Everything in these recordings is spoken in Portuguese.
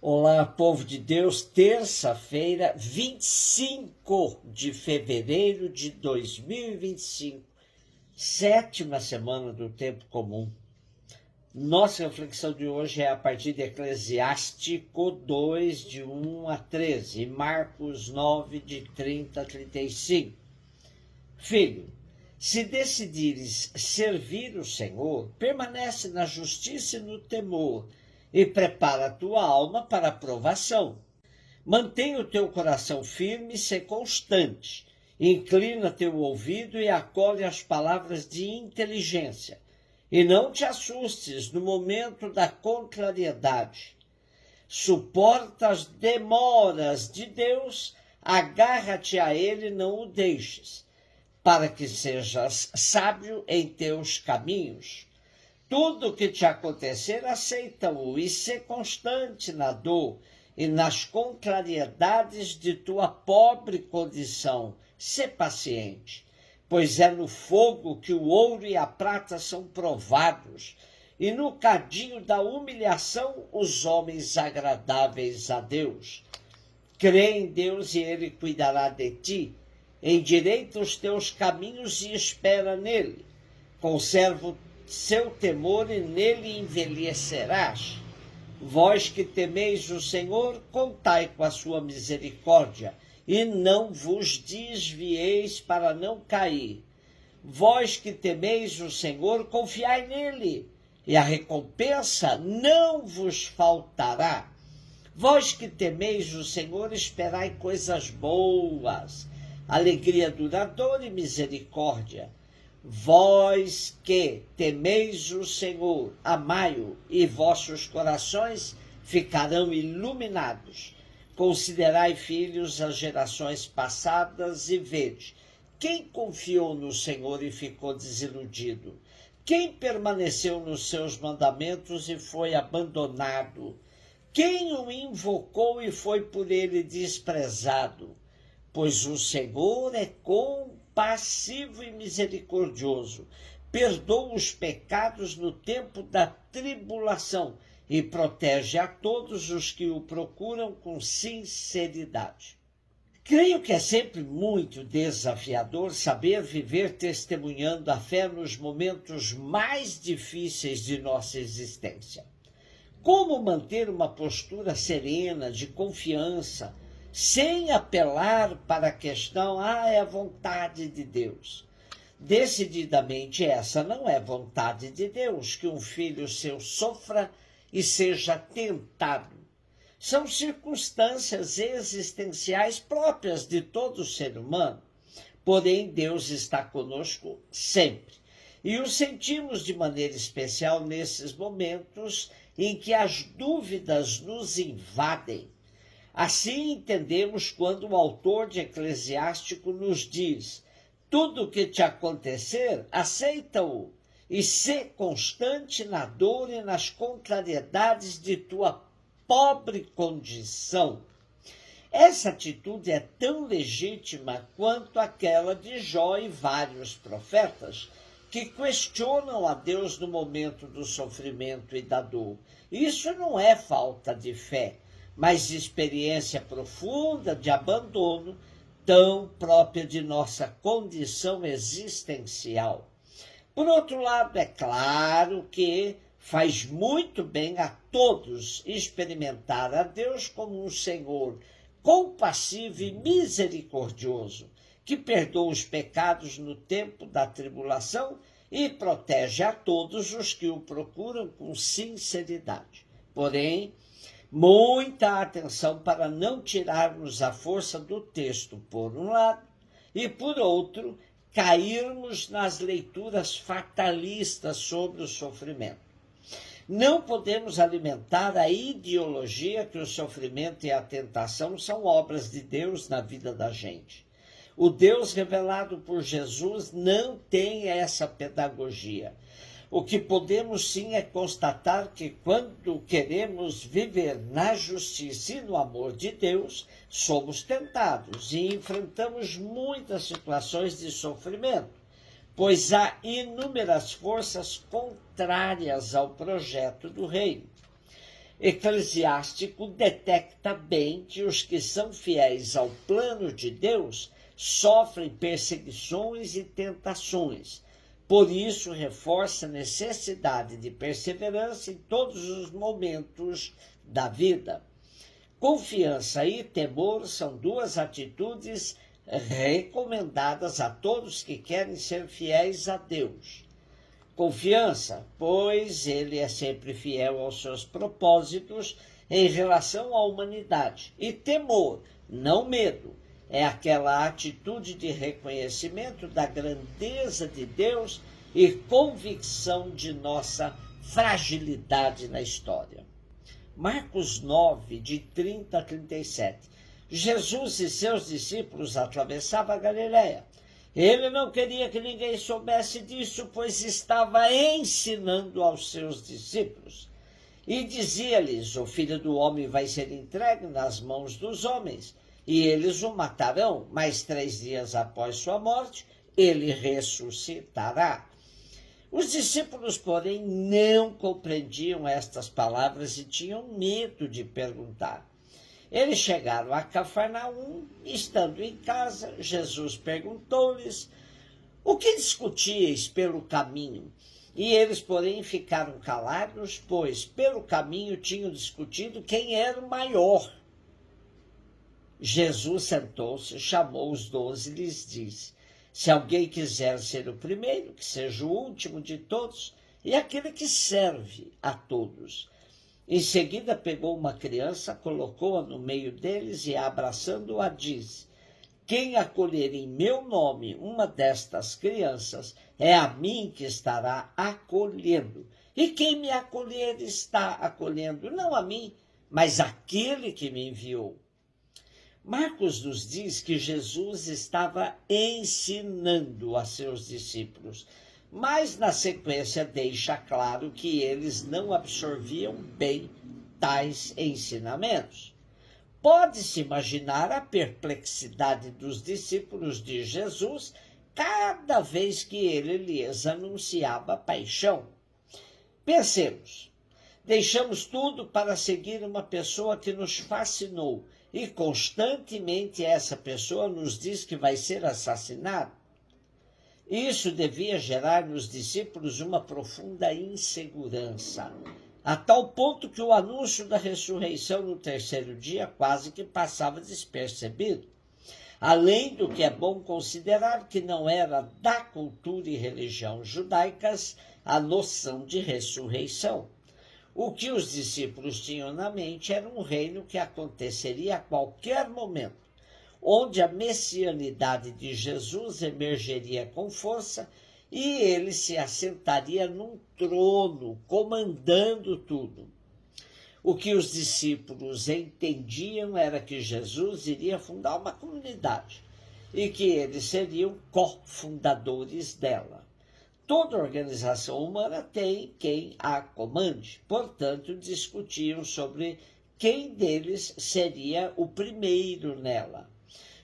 Olá, povo de Deus, terça-feira, 25 de fevereiro de 2025, sétima semana do tempo comum. Nossa reflexão de hoje é a partir de Eclesiástico 2, de 1 a 13, e Marcos 9, de 30 a 35. Filho, se decidires servir o Senhor, permanece na justiça e no temor, e prepara a tua alma para a provação. Mantenha o teu coração firme e sê constante. Inclina teu ouvido e acolhe as palavras de inteligência. E não te assustes no momento da contrariedade. Suporta as demoras de Deus, agarra-te a Ele e não o deixes, para que sejas sábio em teus caminhos. Tudo o que te acontecer, aceita-o e sê constante na dor e nas contrariedades de tua pobre condição. Sê paciente, pois é no fogo que o ouro e a prata são provados, e no cadinho da humilhação os homens agradáveis a Deus. Crê em Deus e Ele cuidará de ti. Endireita os teus caminhos e espera nele. Conserva o seu temor e nele envelhecerás. Vós que temeis o Senhor, contai com a sua misericórdia, e não vos desvieis para não cair. Vós que temeis o Senhor, confiai nele, e a recompensa não vos faltará. Vós que temeis o Senhor, esperai coisas boas, alegria duradoura e misericórdia. Vós que temeis o Senhor, amai-o, e vossos corações ficarão iluminados. Considerai, filhos, as gerações passadas e vede. Quem confiou no Senhor e ficou desiludido? Quem permaneceu nos seus mandamentos e foi abandonado? Quem o invocou e foi por ele desprezado? Pois o Senhor é compassivo e misericordioso, perdoa os pecados no tempo da tribulação e protege a todos os que o procuram com sinceridade. Creio que é sempre muito desafiador saber viver testemunhando a fé nos momentos mais difíceis de nossa existência. Como manter uma postura serena, de confiança, sem apelar para a questão, é a vontade de Deus. Decididamente essa não é vontade de Deus, que um filho seu sofra e seja tentado. São circunstâncias existenciais próprias de todo ser humano, porém Deus está conosco sempre. E o sentimos de maneira especial nesses momentos em que as dúvidas nos invadem. Assim entendemos quando o autor de Eclesiástico nos diz: tudo o que te acontecer, aceita-o, e sê constante na dor e nas contrariedades de tua pobre condição. Essa atitude é tão legítima quanto aquela de Jó e vários profetas, que questionam a Deus no momento do sofrimento e da dor. Isso não é falta de fé, mas experiência profunda de abandono, tão própria de nossa condição existencial. Por outro lado, é claro que faz muito bem a todos experimentar a Deus como um Senhor compassivo e misericordioso, que perdoa os pecados no tempo da tribulação e protege a todos os que o procuram com sinceridade. Porém, muita atenção para não tirarmos a força do texto por um lado e, por outro, cairmos nas leituras fatalistas sobre o sofrimento. Não podemos alimentar a ideologia que o sofrimento e a tentação são obras de Deus na vida da gente. O Deus revelado por Jesus não tem essa pedagogia. O que podemos sim é constatar que quando queremos viver na justiça e no amor de Deus, somos tentados e enfrentamos muitas situações de sofrimento, pois há inúmeras forças contrárias ao projeto do reino. Eclesiástico detecta bem que os que são fiéis ao plano de Deus sofrem perseguições e tentações. Por isso, reforça a necessidade de perseverança em todos os momentos da vida. Confiança e temor são duas atitudes recomendadas a todos que querem ser fiéis a Deus. Confiança, pois ele é sempre fiel aos seus propósitos em relação à humanidade. E temor, não medo, é aquela atitude de reconhecimento da grandeza de Deus e convicção de nossa fragilidade na história. Marcos 9, de 30 a 37. Jesus e seus discípulos atravessavam a Galileia. Ele não queria que ninguém soubesse disso, pois estava ensinando aos seus discípulos. E dizia-lhes: o Filho do Homem vai ser entregue nas mãos dos homens, e eles o matarão, mas 3 dias após sua morte, ele ressuscitará. Os discípulos, porém, não compreendiam estas palavras e tinham medo de perguntar. Eles chegaram a Cafarnaum, estando em casa, Jesus perguntou-lhes: o que discutíeis pelo caminho? E eles, porém, ficaram calados, pois pelo caminho tinham discutido quem era o maior. Jesus sentou-se, chamou os 12 e lhes disse: se alguém quiser ser o primeiro, que seja o último de todos e aquele que serve a todos. Em seguida pegou uma criança, colocou-a no meio deles e, abraçando-a, disse: quem acolher em meu nome uma destas crianças, é a mim que estará acolhendo. E quem me acolher está acolhendo não a mim, mas aquele que me enviou. Marcos nos diz que Jesus estava ensinando a seus discípulos, mas na sequência deixa claro que eles não absorviam bem tais ensinamentos. Pode-se imaginar a perplexidade dos discípulos de Jesus cada vez que ele lhes anunciava a paixão. Pensemos, deixamos tudo para seguir uma pessoa que nos fascinou e constantemente essa pessoa nos diz que vai ser assassinada. Isso devia gerar nos discípulos uma profunda insegurança, a tal ponto que o anúncio da ressurreição no 3º dia quase que passava despercebido. Além do que é bom considerar que não era da cultura e religião judaicas a noção de ressurreição. O que os discípulos tinham na mente era um reino que aconteceria a qualquer momento, onde a messianidade de Jesus emergeria com força e ele se assentaria num trono, comandando tudo. O que os discípulos entendiam era que Jesus iria fundar uma comunidade e que eles seriam cofundadores dela. Toda organização humana tem quem a comande, portanto, discutiam sobre quem deles seria o primeiro nela.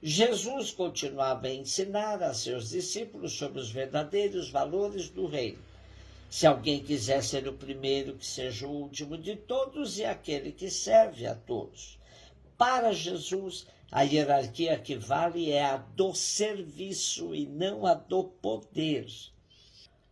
Jesus continuava a ensinar a seus discípulos sobre os verdadeiros valores do reino. Se alguém quiser ser o primeiro, que seja o último de todos e aquele que serve a todos. Para Jesus, a hierarquia que vale é a do serviço e não a do poder.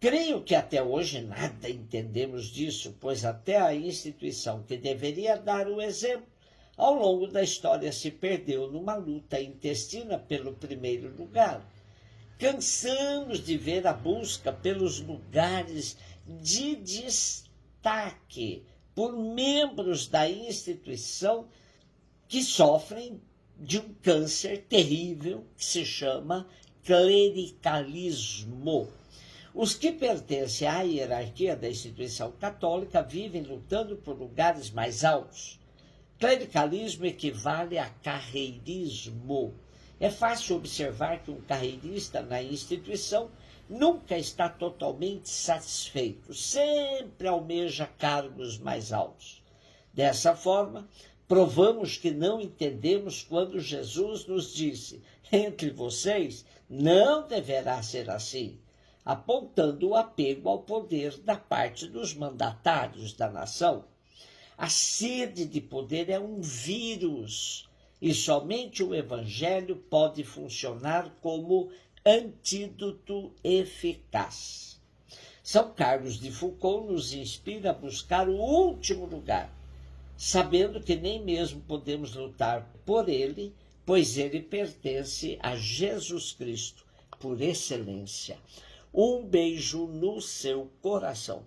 Creio que até hoje nada entendemos disso, pois até a instituição que deveria dar o exemplo, ao longo da história se perdeu numa luta intestina pelo primeiro lugar. Cansamos de ver a busca pelos lugares de destaque por membros da instituição que sofrem de um câncer terrível que se chama clericalismo. Os que pertencem à hierarquia da instituição católica vivem lutando por lugares mais altos. Clericalismo equivale a carreirismo. É fácil observar que um carreirista na instituição nunca está totalmente satisfeito, sempre almeja cargos mais altos. Dessa forma, provamos que não entendemos quando Jesus nos disse: entre vocês não deverá ser assim, apontando o apego ao poder da parte dos mandatários da nação. A sede de poder é um vírus e somente o Evangelho pode funcionar como antídoto eficaz. São Carlos de Foucault nos inspira a buscar o último lugar, sabendo que nem mesmo podemos lutar por ele, pois ele pertence a Jesus Cristo por excelência. Um beijo no seu coração.